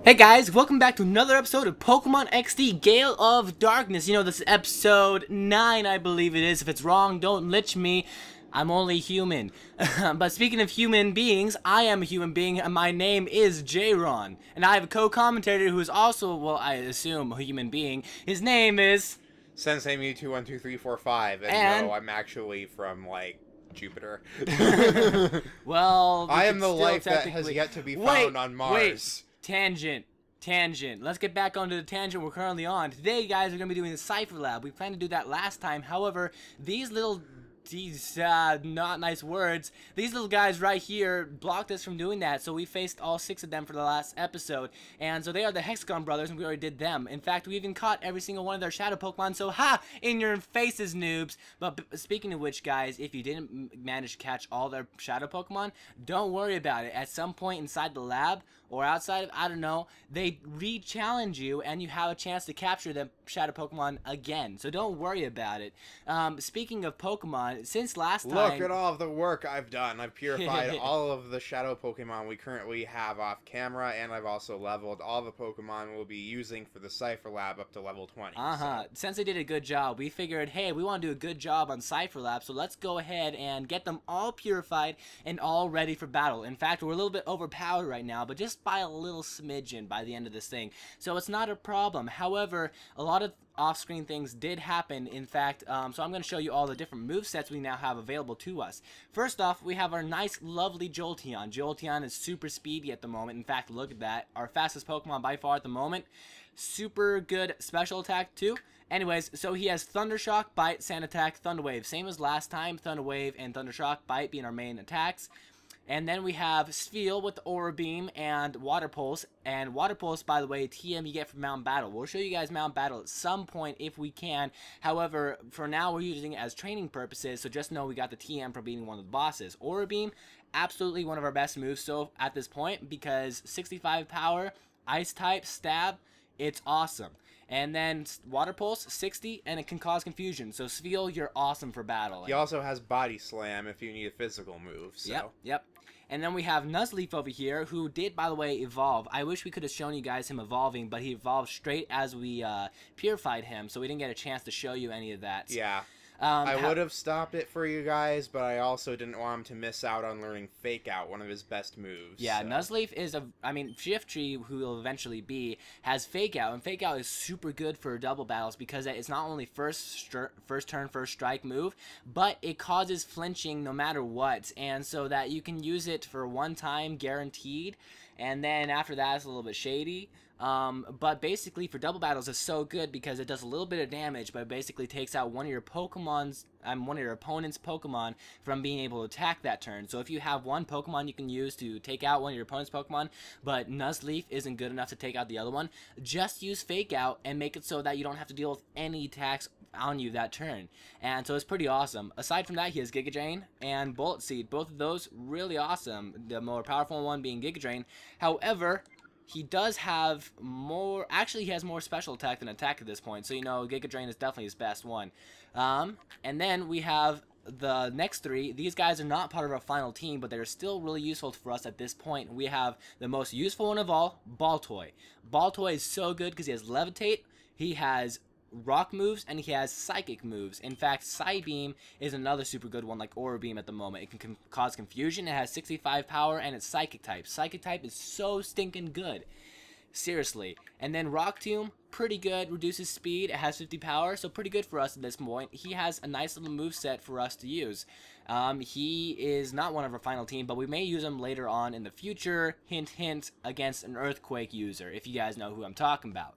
Hey guys, welcome back to another episode of Pokemon XD Gale of Darkness. You know, this is episode 9, I believe it is. If it's wrong, don't lich me. I'm only human. But speaking of human beings, I am a human being, and my name is J-Ron. And I have a co-commentator who is also, well, I assume, a human being. His name is... Sensei Mewtwo12345, and no, I'm actually from, like, Jupiter. Well, I am the life that has yet to be found on Mars. Tangent. Let's get back onto the tangent we're currently on. Today, guys, we're going to be doing the Cipher Lab. We planned to do that last time. However, these not nice words, these little guys right here blocked us from doing that, so we faced all 6 of them for the last episode. And so they are the Hexagon brothers, and we already did them. In fact, we even caught every single one of their shadow Pokemon, so ha! In your faces, noobs! But speaking of which, guys, if you didn't manage to catch all their shadow Pokemon, don't worry about it. At some point inside the lab, or outside of, I don't know, they re-challenge you, and you have a chance to capture the shadow Pokemon again. So don't worry about it. Speaking of Pokemon, since last time... Look at all of the work I've done. I've purified all of the shadow Pokemon we currently have off camera, and I've also leveled all the Pokemon we'll be using for the Cipher Lab up to level 20. Sensei did a good job. We figured, hey, we want to do a good job on Cipher Lab, so let's go ahead and get them all purified and all ready for battle. In fact, we're a little bit overpowered right now, but just by a little smidgen by the end of this thing, so it's not a problem. However, a lot of off-screen things did happen, in fact, so I'm going to show you all the different movesets we now have available to us. First off, we have our nice, lovely Jolteon. Jolteon is super speedy at the moment. In fact, look at that. Our fastest Pokemon by far at the moment. Super good special attack, too. Anyways, so he has Thunder Shock, Bite, Sand Attack, Thunder Wave. Same as last time, Thunder Wave and Thunder Shock, Bite being our main attacks. And then we have Spheal with the Aura Beam and Water Pulse. And Water Pulse, by the way, TM you get from Mount Battle. We'll show you guys Mount Battle at some point if we can. However, for now we're using it as training purposes, so just know we got the TM from beating one of the bosses. Aura Beam, absolutely one of our best moves so at this point, because 65 power, Ice type, stab, it's awesome. And then Water Pulse, 60, and it can cause confusion. So Spheal, you're awesome for battle. He also has Body Slam if you need a physical move. So. Yep. And then we have Nuzleaf over here, who did, by the way, evolve. I wish we could have shown you guys him evolving, but he evolved straight as we purified him, so we didn't get a chance to show you any of that. Yeah. I would have stopped it for you guys, but I also didn't want him to miss out on learning Fake Out, one of his best moves. Yeah, so. Nuzleaf is Shiftry, who will eventually be, has Fake Out, and Fake Out is super good for double battles because it's not only first turn, first strike move, but it causes flinching no matter what, and so that you can use it for one time guaranteed, and then after that it's a little bit shady. But basically for double battles it's so good because it does a little bit of damage, but it basically takes out one of your opponent's Pokemon from being able to attack that turn. So if you have one Pokemon you can use to take out one of your opponent's Pokemon, but Nuzleaf isn't good enough to take out the other one, just use Fake Out and make it so that you don't have to deal with any attacks on you that turn. And so it's pretty awesome. Aside from that, he has Giga Drain and Bullet Seed. Both of those really awesome. The more powerful one being Giga Drain. However, he does have more, actually he has more special attack than attack at this point, so you know Giga Drain is definitely his best one. And then we have the next 3. These guys are not part of our final team, but they're still really useful for us at this point. We have the most useful one of all, Baltoy. Baltoy is so good because he has Levitate, he has rock moves, and he has psychic moves. In fact, Psybeam is another super good one, like Aura Beam at the moment. It can cause confusion. It has 65 power, and it's psychic type. Psychic type is so stinking good. Seriously. And then Rock Tomb, pretty good, reduces speed, it has 50 power, so pretty good for us at this point. He has a nice little move set for us to use. He is not one of our final team, but we may use him later on in the future, hint hint, against an Earthquake user, if you guys know who I'm talking about.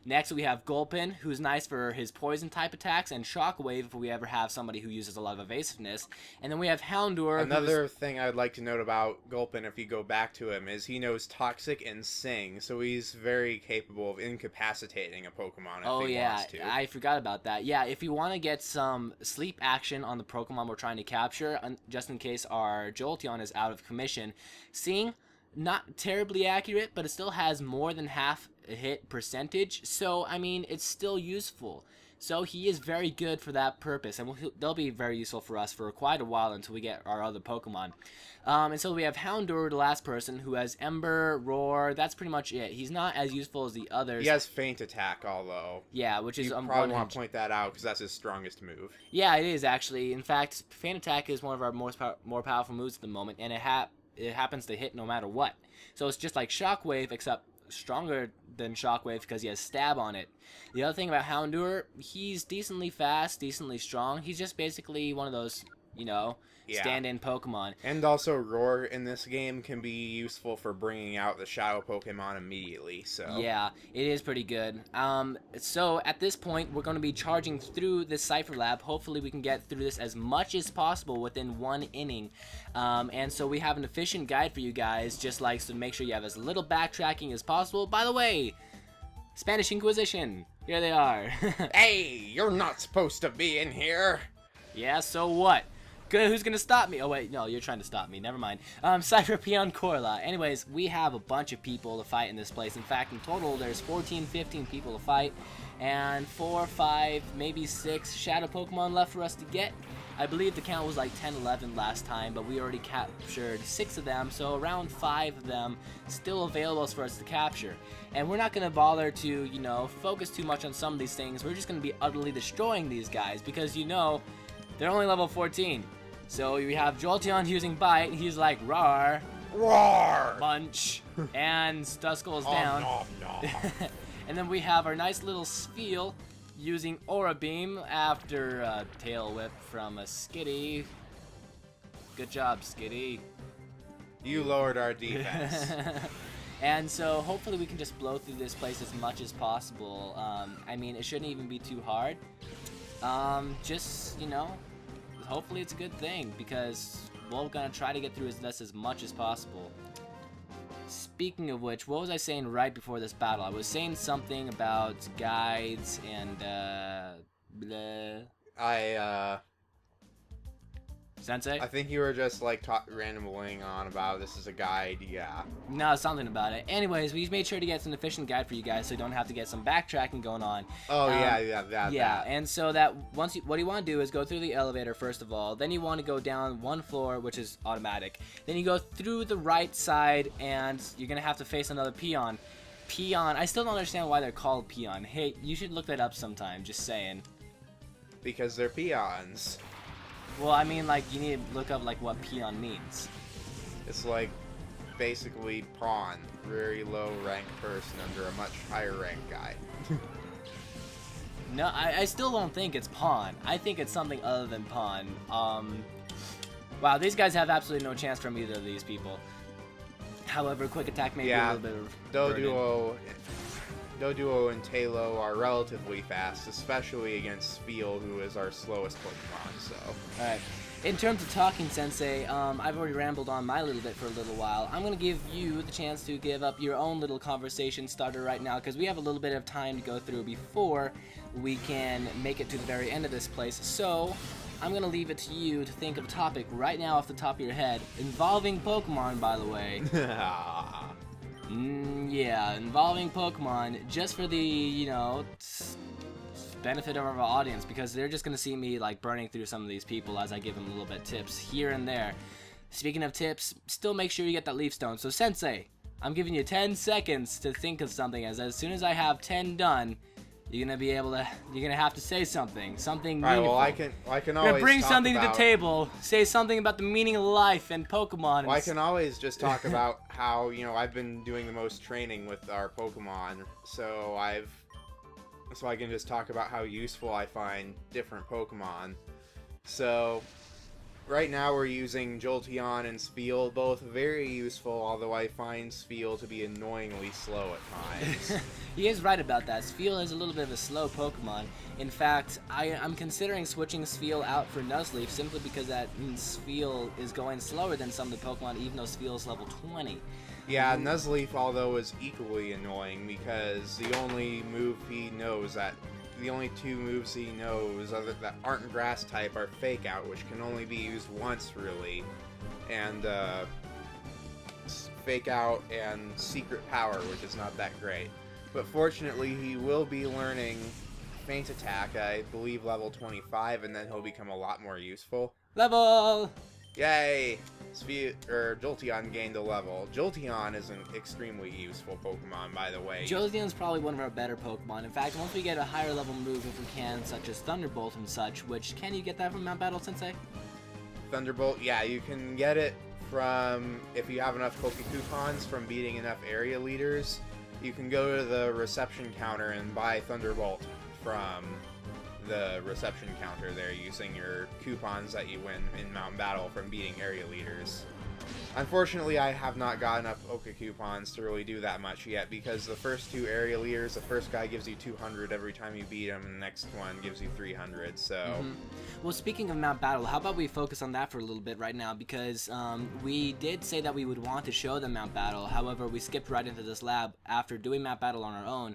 Next we have Gulpin, who's nice for his poison type attacks, and Shockwave if we ever have somebody who uses a lot of evasiveness. And then we have Houndour. Another thing I'd like to note about Gulpin, if you go back to him, is he knows Toxic and Sing, so he's very capable of incapacitating a Pokemon if he wants to. I forgot about that. Yeah, if you want to get some sleep action on the Pokemon we're trying to capture, just in case our Jolteon is out of commission, Sing, not terribly accurate, but it still has more than half a hit percentage, so I mean it's still useful. So he is very good for that purpose, and they'll be very useful for us for quite a while until we get our other Pokemon. And so we have Houndour, the last person, who has Ember, Roar. That's pretty much it. He's not as useful as the others. He has Feint Attack, although. Yeah, which is... You probably want to point that out, because that's his strongest move. Yeah, it is, actually. In fact, Feint Attack is one of our more powerful moves at the moment, and it happens to hit no matter what. So it's just like Shockwave, except stronger than Shockwave because he has Stab on it. The other thing about Houndour, he's decently fast, decently strong. He's just basically one of those, you know, stand-in Pokemon. And also Roar in this game can be useful for bringing out the Shadow Pokemon immediately, so... Yeah, it is pretty good. So at this point, we're going to be charging through this Cipher Lab. Hopefully we can get through this as much as possible within one inning. And so we have an efficient guide for you guys, just like to make sure you have as little backtracking as possible. By the way, Spanish Inquisition, here they are. Hey, you're not supposed to be in here. Yeah, so what? Good, who's gonna stop me? Oh wait, no, you're trying to stop me. Never mind. Cypher Peon Corla. Anyways, we have a bunch of people to fight in this place. In fact, in total, there's 14, 15 people to fight, and 4, 5, maybe 6 Shadow Pokemon left for us to get. I believe the count was like 10, 11 last time, but we already captured 6 of them, so around 5 of them still available for us to capture. And we're not gonna bother to, you know, focus too much on some of these things. We're just gonna be utterly destroying these guys because, you know, they're only level 14. So we have Jolteon using Bite. He's like, roar. Roar! Bunch. And Duskull's down. Oh, no. And then we have our nice little Spheal using Aura Beam after a Tail Whip from a Skitty. Good job, Skitty. You lowered our defense. And so hopefully we can just blow through this place as much as possible. I mean, it shouldn't even be too hard. Just, you know, hopefully it's a good thing because we're gonna try to get through this as much as possible. Speaking of which, what was I saying right before this battle? I was saying something about guides and bleh. Sensei? I think you were just like rambling on about this is a guide, yeah. No, something about it. Anyways, we made sure to get an efficient guide for you guys so you don't have to get some backtracking going on. Oh, that. And so that what you want to do is go through the elevator first of all. Then you want to go down one floor, which is automatic. Then you go through the right side, and you're going to have to face another Peon. Peon, I still don't understand why they're called Peon. Hey, you should look that up sometime, just saying. Because they're peons. Well, I mean, like, you need to look up, like, what peon means. It's like, basically, pawn. Very low rank person under a much higher rank guy. No, I still don't think it's pawn. I think it's something other than pawn. Wow, these guys have absolutely no chance from either of these people. However, Quick Attack may be a little bit of Doduo and Talo are relatively fast, especially against Spheal, who is our slowest Pokemon, so... Alright. In terms of talking, Sensei, I've already rambled on my little bit for a little while. I'm going to give you the chance to give up your own little conversation starter right now, because we have a little bit of time to go through before we can make it to the very end of this place. So, I'm going to leave it to you to think of a topic right now off the top of your head, involving Pokemon, by the way. Yeah, involving Pokemon, just for the, you know, benefit of our audience, because they're just gonna see me like burning through some of these people as I give them a little bit tips here and there. Speaking of tips, still make sure you get that leaf stone. So Sensei, I'm giving you 10 seconds to think of something, as soon as I have 10 done, you're gonna have to say something meaningful. Alright, well, I can always bring talk something about... to the table. Say something about the meaning of life and Pokemon. Well, I can always just talk about how, you know, I've been doing the most training with our Pokemon, so I can just talk about how useful I find different Pokemon. So, right now we're using Jolteon and Spheal, both very useful, although I find Spheal to be annoyingly slow at times. He is right about that. Spheal is a little bit of a slow Pokemon. In fact, I'm considering switching Spheal out for Nuzleaf simply because that Spheal is going slower than some of the Pokemon, even though Spheal's level 20. Yeah, Nuzleaf, although, is equally annoying because the only the only 2 moves he knows that aren't grass type are Fake Out, which can only be used once, really, and Fake Out and Secret Power, which is not that great. But fortunately, he will be learning Faint Attack, I believe level 25, and then he'll become a lot more useful. Level! Yay! Jolteon gained a level. Jolteon is an extremely useful Pokemon, by the way. Jolteon's probably one of our better Pokemon. In fact, once we get a higher level move, if we can, such as Thunderbolt and such, which, can you get that from Mount Battle, Sensei? Thunderbolt, yeah, you can get it from, if you have enough Poke Coupons from beating enough area leaders, you can go to the reception counter and buy Thunderbolt from the reception counter there using your coupons that you win in Mountain Battle from beating area leaders. Unfortunately, I have not got enough Poke Coupons to really do that much yet, because the first 2 area leaders, the first guy gives you 200 every time you beat him, and the next one gives you 300, so... Well, speaking of Mount Battle, how about we focus on that for a little bit right now, because we did say that we would want to show them Mount Battle, however, we skipped right into this lab after doing Mount Battle on our own.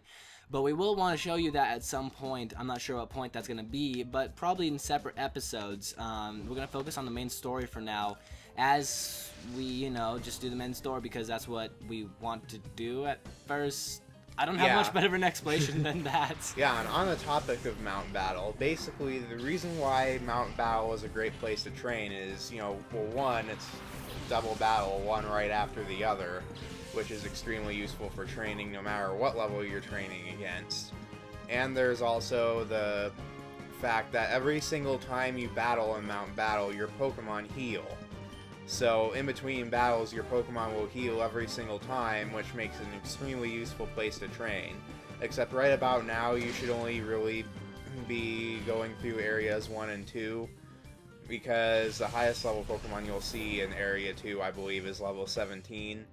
But we will want to show you that at some point. I'm not sure what point that's going to be, but probably in separate episodes. We're going to focus on the main story for now, as we, you know, just do the main story because that's what we want to do at first. I don't have much better of an explanation than that. Yeah, and on the topic of Mountain Battle, basically the reason why Mountain Battle is a great place to train is, you know, well, one, it's double battle, one right after the other, which is extremely useful for training no matter what level you're training against. And there's also the fact that every single time you battle in Mountain Battle, your Pokemon heal. So in between battles, your Pokemon will heal every single time, which makes it an extremely useful place to train. Except right about now, you should only really be going through areas 1 and 2, because the highest level Pokemon you'll see in Area 2, I believe, is level 17.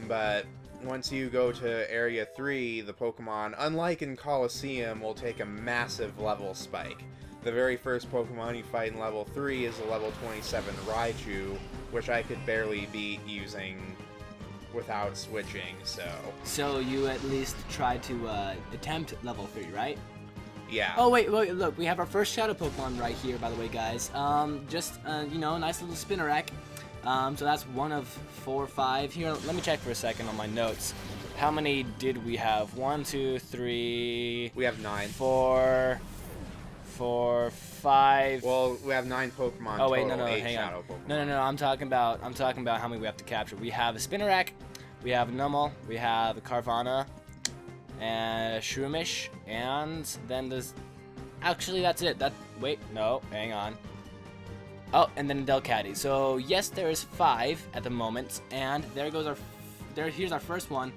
But once you go to Area 3, the Pokemon, unlike in Colosseum, will take a massive level spike. The very first Pokemon you fight in level 3 is a level 27 Raichu, which I could barely beat using without switching, so... So you at least tried to attempt level 3, right? Yeah. Oh, wait, look, we have our first Shadow Pokemon right here, by the way, guys. You know, nice little Spinarak. So that's 1 of 4 or 5. Here, let me check for a second on my notes. How many did we have? 1, 2, 3... We have 9. 4, 5... Well, we have 9 Pokemon oh, wait, total, no, 8 hang Shadow on. Pokemon. No, I'm talking about how many we have to capture. We have a Spinarak, we have a Numel, we have a Carvana, and a Shroomish, and then there's... Actually, that's it. Wait, no, hang on. Oh, and then a Delcatty. So, yes, there is 5 at the moment, and there goes here's our first one.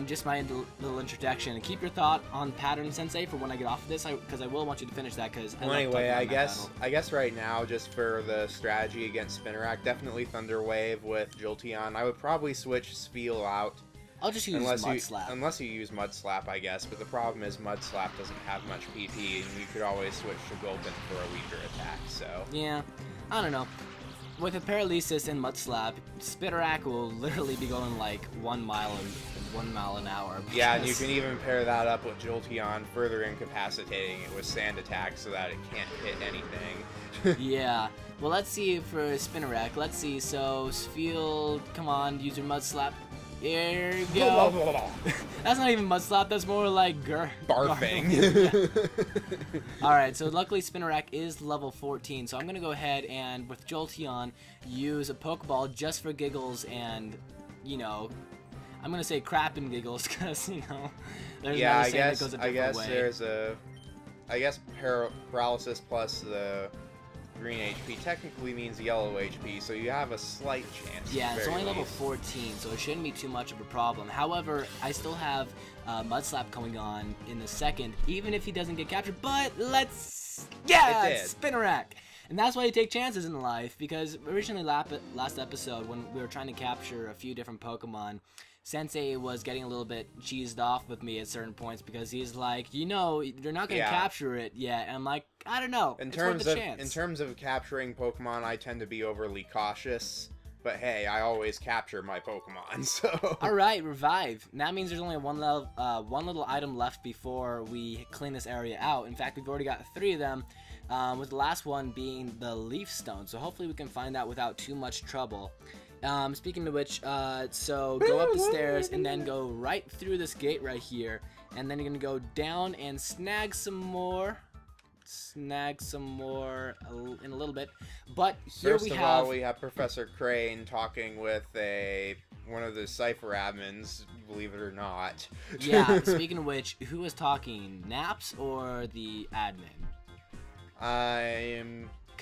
Just my little introduction. And keep your thought on Pattern Sensei for when I get off of this, because I will want you to finish that, because well, anyway, I guess right now, just for the strategy against Spinarak, definitely Thunder Wave with Jolteon. I would probably switch Spheal out. I'll just use Mud Slap. Unless you use Mud Slap, I guess. But the problem is Mud Slap doesn't have much PP, and you could always switch to Golden for a weaker attack, so... Yeah, I don't know. With a Paralysis and Mud Slap, Spinarak will literally be going like 1 mile an hour. Yeah, and you can even pair that up with Jolteon, further incapacitating it with Sand Attack so that it can't hit anything. Yeah. Well, let's see for Spinarak. Let's see. So, Spheal, come on, use your Mud Slap. Here we go. That's not even Mud Slap, that's more like barfing. Alright, so luckily Spinarak is level 14, so I'm going to go ahead and, with Jolteon, use a Pokeball just for giggles and, you know, I'm going to say crap and giggles, because, you know, there's another saying that goes a different way. There's a... I guess Paralysis plus the green HP technically means yellow HP, so you have a slight chance. Yeah, it's only level 14, so it shouldn't be too much of a problem. However, I still have Mud Slap going on in the second, even if he doesn't get captured, but let's... Yeah, it's Spinarak! And that's why you take chances in life, because originally last episode, when we were trying to capture a few different Pokemon, Sensei was getting a little bit cheesed off with me at certain points because he's like, you know, you're not going to capture it yet. And I'm like, I don't know. In terms of capturing Pokemon, I tend to be overly cautious. But hey, I always capture my Pokemon, so... Alright, Revive. That means there's only one little item left before we clean this area out. In fact, we've already got 3 of them, with the last one being the Leaf Stone. So hopefully we can find that without too much trouble. Speaking of which, so go up the stairs and then go right through this gate right here, and then you're gonna go down and snag some more in a little bit. But here First of all, we have Professor Krane talking with one of the Cipher admins, believe it or not. Yeah, speaking of which, who is talking, Naps or the admin?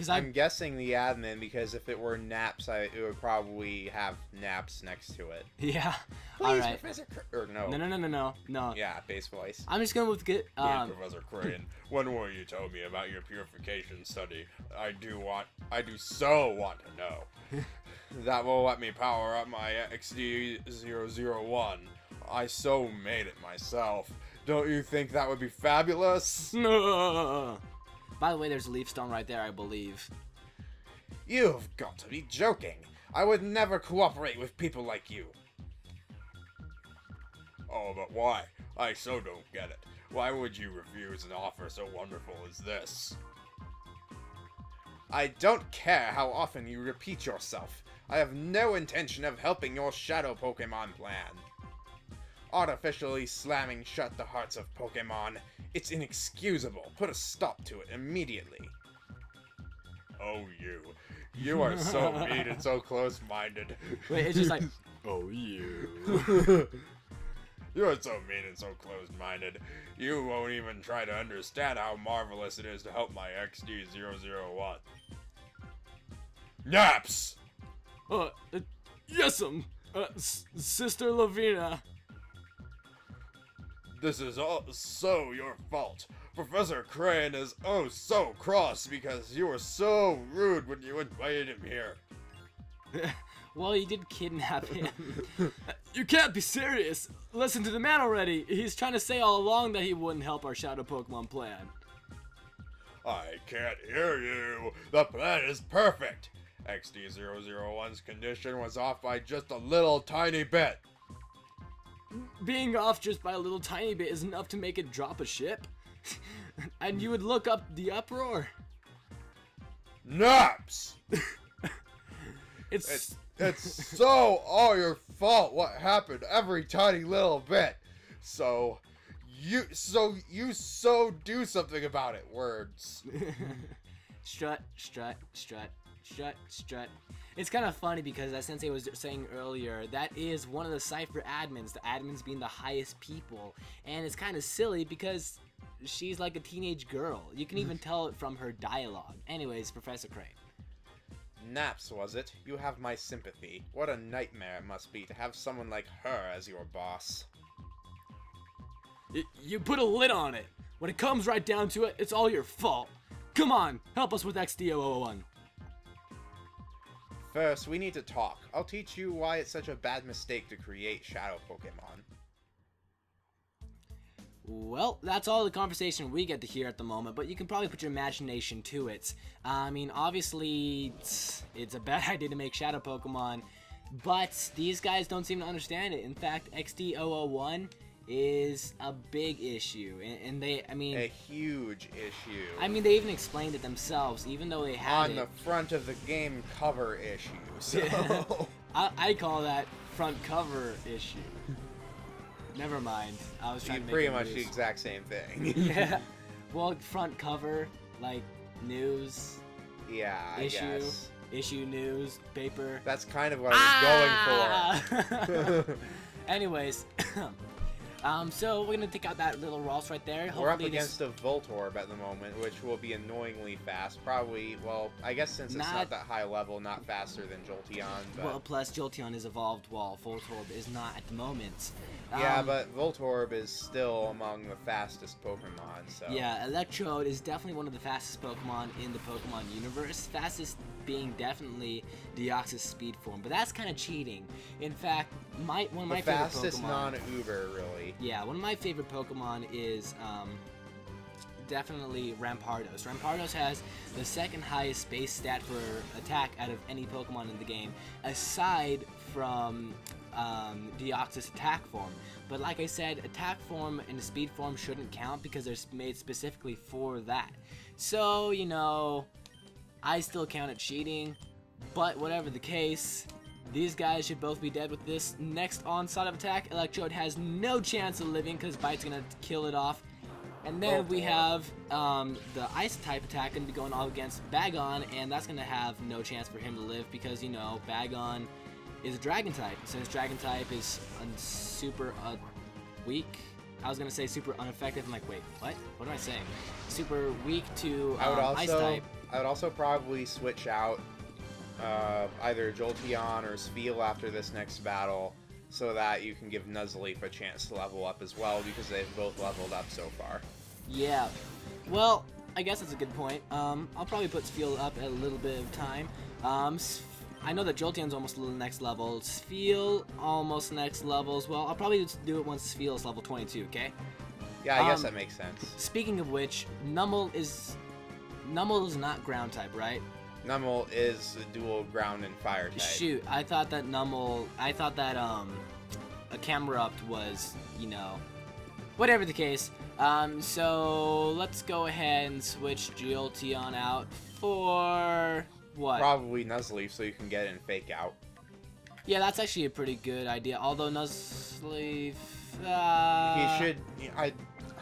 I'm guessing the admin, because if it were Naps, it would probably have Naps next to it. Yeah. Please, all right. Professor or no. No. Yeah, bass voice. I'm just going with good. Professor Krane, when will you tell me about your purification study? I do so want to know. That will let me power up my XD001. I so made it myself. Don't you think that would be fabulous? No. By the way, there's a leaf stone right there, I believe. You've got to be joking. I would never cooperate with people like you. Oh, but why? I so don't get it. Why would you refuse an offer so wonderful as this? I don't care how often you repeat yourself. I have no intention of helping your shadow Pokemon plan. Artificially slamming shut the hearts of Pokemon. It's inexcusable. Put a stop to it immediately. Oh, you are so mean and so close-minded. Wait, it's just like, oh, you. You are so mean and so closed-minded. You won't even try to understand how marvelous it is to help my XD001. Naps! Yes'm, Sister Lavina. This is all so your fault. Professor Krane is oh so cross because you were so rude when you invited him here. Well, you did kidnap him. You can't be serious. Listen to the man already. He's trying to say all along that he wouldn't help our Shadow Pokemon plan. I can't hear you. The plan is perfect. XD001's condition was off by just a little tiny bit. Being off just by a little tiny bit is enough to make it drop a ship? And you would look up the uproar? Naps! It's so all your fault what happened every tiny little bit. So you do something about it, words. Strut. It's kind of funny because as Sensei was saying earlier, that is one of the Cipher admins, the admins being the highest people. And it's kind of silly because she's like a teenage girl. You can even tell it from her dialogue. Anyways, Professor Krane. Naps, was it? You have my sympathy. What a nightmare it must be to have someone like her as your boss. You put a lid on it. When it comes right down to it, it's all your fault. Come on, help us with XD001. First, we need to talk. I'll teach you why it's such a bad mistake to create Shadow Pokemon. Well, that's all the conversation we get to hear at the moment, but you can probably put your imagination to it. I mean, obviously, it's a bad idea to make Shadow Pokemon, but these guys don't seem to understand it. In fact, XD001 is a big issue, and a huge issue. I mean, they even explained it themselves, even though they had on the front of the game cover issue. So I call that front cover issue. Never mind. I was trying to make pretty much the exact same thing. Yeah. Well, front cover, like news. Yeah, I guess. Issue news paper. That's kind of what I was going for. Anyways. So we're gonna take out that little Ross right there. We're up against a Voltorb at the moment, which will be annoyingly fast. Probably, well, I guess since it's not that high level, not faster than Jolteon. But... Well, plus Jolteon is evolved while Voltorb is not at the moment. Yeah, but Voltorb is still among the fastest Pokemon, so... Yeah, Electrode is definitely one of the fastest Pokemon in the Pokemon universe. Fastest being definitely Deoxys speed form, but that's kind of cheating. In fact, one of my favorite Pokemon... The fastest non-Uber, really. Yeah, one of my favorite Pokemon is definitely Rampardos. Rampardos has the second highest base stat for attack out of any Pokemon in the game, aside from Deoxys attack form. But like I said, attack form and speed form shouldn't count because they're made specifically for that. So, you know, I still count it cheating, but whatever the case, These guys should both be dead with this next onslaught of attack. Electrode has no chance of living because Bite's going to kill it off. And then we have the Ice type attack going to be going off against Bagon, and that's going to have no chance for him to live because, you know, Bagon is a Dragon type. Since Dragon type is super weak, I was going to say super ineffective. I'm like, wait, what? What am I saying? Super weak to Ice type. I would also probably switch out either Jolteon or Spheal after this next battle, so that you can give Nuzleaf a chance to level up as well, because they've both leveled up so far. Yeah. Well, I guess that's a good point. I'll probably put Spheal up at a little bit of time. I know that Jolteon's almost next level. Spheal almost next level as well. I'll probably just do it once Spheal is level 22, okay? Yeah, I guess that makes sense. Speaking of which, Numel is not ground type, right? Numel is a dual ground and fire type. Shoot, I thought that a Camerupt was, you know, whatever the case. So let's go ahead and switch Jolteon out for what? Probably Nuzleaf, so you can get it in Fake Out. Yeah, that's actually a pretty good idea. Although Nuzleaf, he should. I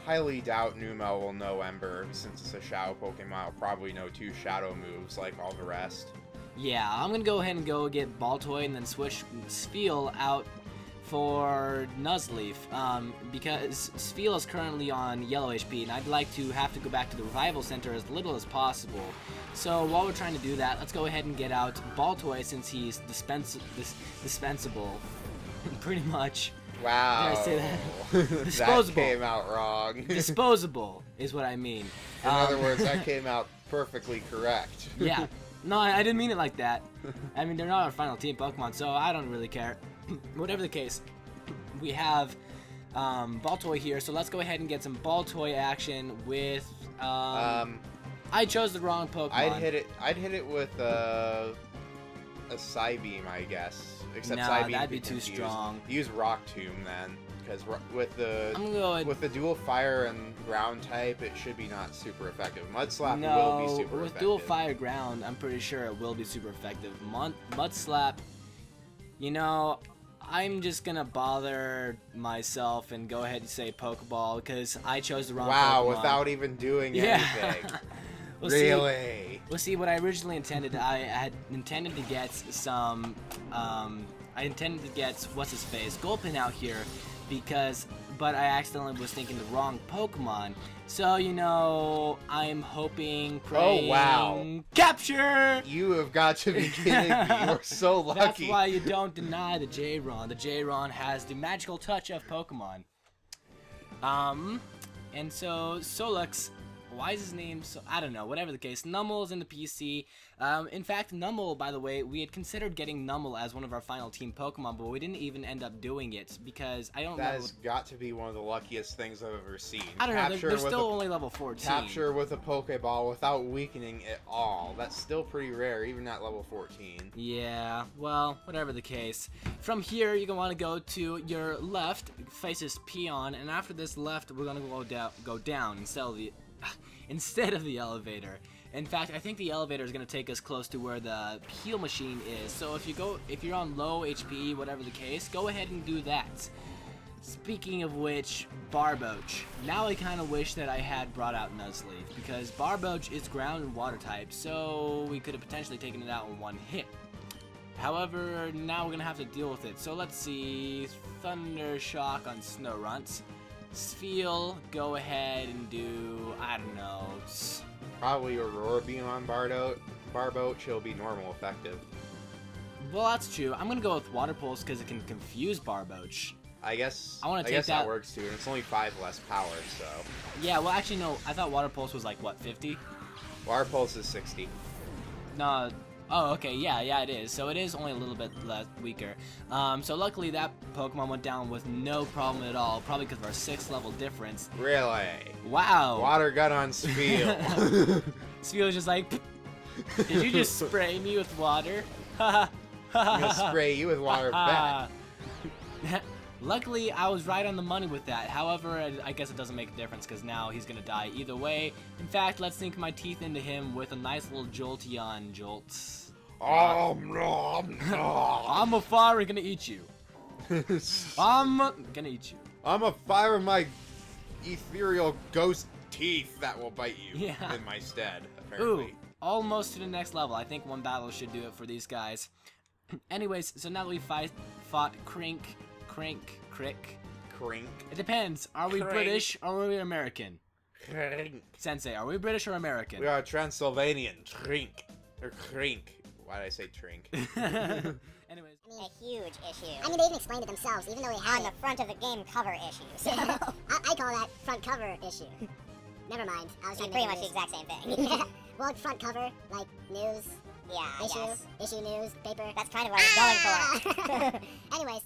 highly doubt Numel will know Ember, since it's a Shadow Pokemon. Will probably know 2 Shadow moves like all the rest. Yeah, I'm gonna go ahead and go get Baltoy and then switch Spheal out for Nuzleaf, because Spheal is currently on yellow HP, and I'd like to have to go back to the Revival Center as little as possible. So while we're trying to do that, let's go ahead and get out Baltoy, since he's dispensable, pretty much. Wow. Did I say that? Disposable. That came out wrong. Disposable is what I mean. In other words, that came out perfectly correct. Yeah. No, I didn't mean it like that. I mean, they're not our final team Pokemon, so I don't really care. Whatever the case, we have Baltoy here, so let's go ahead and get some Baltoy action with I chose the wrong Pokemon. I'd hit it with a Psybeam, I guess. Except nah, Psybeam that'd be too strong. Use Rock Tomb then, because with the dual fire and ground type, it should be not super effective. Mud Slap will be super with effective. dual fire ground, I'm pretty sure it will be super effective. Mud Slap, you know, I'm just gonna bother myself and go ahead and say Pokeball because I chose the wrong Pokemon. Without even doing anything. Really? Well, see, what I originally intended, I had intended to get some, I intended to get, what's his face, Gulpin out here, but I accidentally was thinking the wrong Pokemon. So, you know, I'm hoping, praying, oh, wow. Capture! You have got to be kidding me. You're so lucky. That's why you don't deny the J-Ron. The J-Ron has the magical touch of Pokemon. And so, Solux, why is his name so, I don't know, whatever the case, Numel is in the PC. In fact, Numel, by the way, we had considered getting Numel as one of our final team Pokemon, but we didn't even end up doing it because I don't know. That has got to be one of the luckiest things I've ever seen. I don't know, they're still only level 14. Capture with a Pokeball without weakening at all. That's still pretty rare, even at level 14. Yeah, well, whatever the case. From here, you're going to want to go to your left, faces Peon, and after this left, we're going to go down instead of the elevator. In fact, I think the elevator is going to take us close to where the heal machine is. So if you're on low HP, whatever the case, go ahead and do that. Speaking of which, Barboach. Now I kind of wish that I had brought out Nuzleaf, because Barboach is ground and water type, so we could have potentially taken it out in one hit. However, now we're going to have to deal with it. So let's see, Thunder Shock on Snorunt. Spheal, go ahead and do, I don't know. Probably Aurora Beam on Barboach, he'll be normal effective. Well, that's true. I'm going to go with Water Pulse because it can confuse Barboach. I guess that works too, and it's only 5 less power, so. Yeah, well, actually, no, I thought Water Pulse was like, what, 50? Water Pulse is 60. No. Oh, okay, yeah, it is. So it is only a little bit less weaker. So luckily that Pokemon went down with no problem at all, probably because of our 6th level difference. Really? Wow. Water gun on Spheal. Spheal was just like, did you just spray me with water? I'm gonna spray you with water back. Luckily, I was right on the money with that. However, I guess it doesn't make a difference because now he's going to die either way. In fact, let's sink my teeth into him with a nice little Jolteon jolt. I'm a fire and gonna eat you. I'm gonna eat you. I'm a fire of my ethereal ghost teeth that will bite you in my stead, apparently. Ooh, almost to the next level. I think one battle should do it for these guys. Anyways, so now that we fought Crick. Crink. It depends. Are we Crink. British or are we American? Crink. Sensei, are we British or American? We are Transylvanian. Trink. Or crink. Why did I say trink? Anyways. A huge issue. I mean, they even explained it themselves, even though they had On the front of the game cover issue. So I call that front cover issue. Never mind. I was trying to pretty make much the it exact same thing. Yeah. Well, front cover, like news, Yeah, I guess. issue news, paper. That's kind of what I was going for. Anyways,